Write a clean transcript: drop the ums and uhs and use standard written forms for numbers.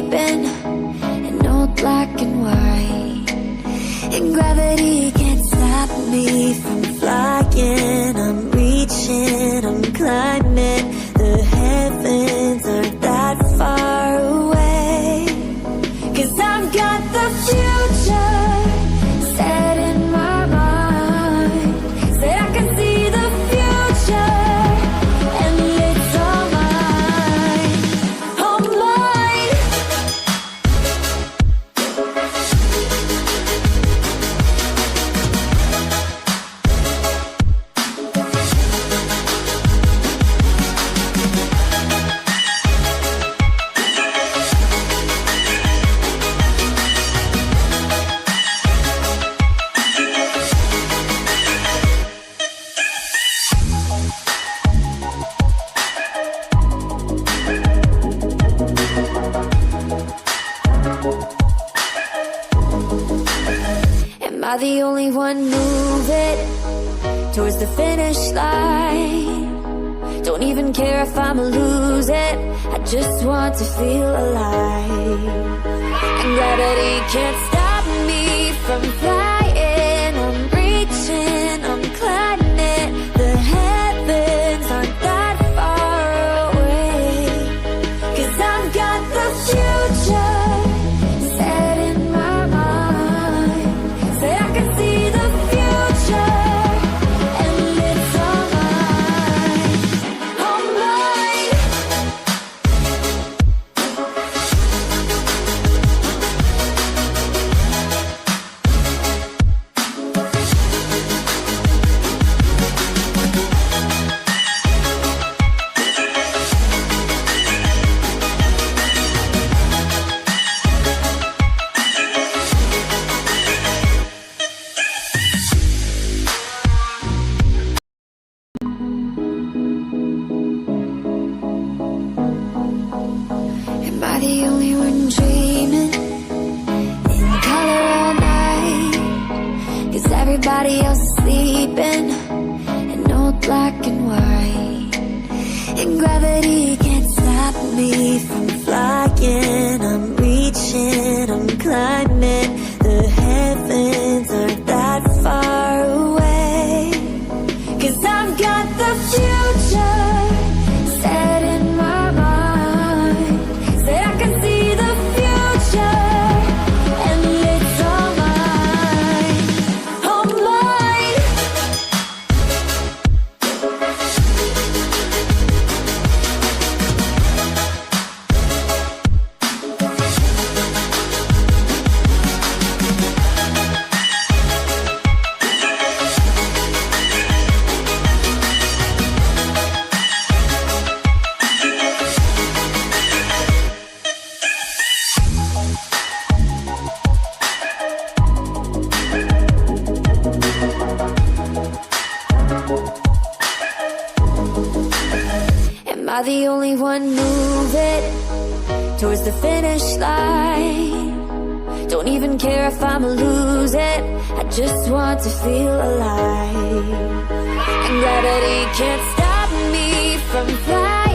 sleeping in old black and white, and gravity can't stop me from flying. I'm reaching, I'm climbing, the heavens aren't that far away. 'Cause I've got the future set in my mind, said I can see the future, and it's all mine, all mine. Am I the only one moving towards the finish line? Don't even care if I'ma lose it, I just want to feel alive. And gravity can't stop me from flying. I'm reaching, I'm climbing, the heavens aren't that far away. 'Cause I've got the future set in my mind, say I can see the future, and it's all mine, all mine. Am I the only one dreaming in color all night? 'Cause everybody else is sleeping in old black and white, and gravity can't stop me from flying. I'm reaching, I'm climbing, the heavens aren't that far away. 'Cause I've got the future set in my mind, said I can see the future, and it's all mine, all mine. Am I the only one moving towards the finish line? Don't even care if I'ma lose it, I just want to feel alive. And gravity can't stop me from flying.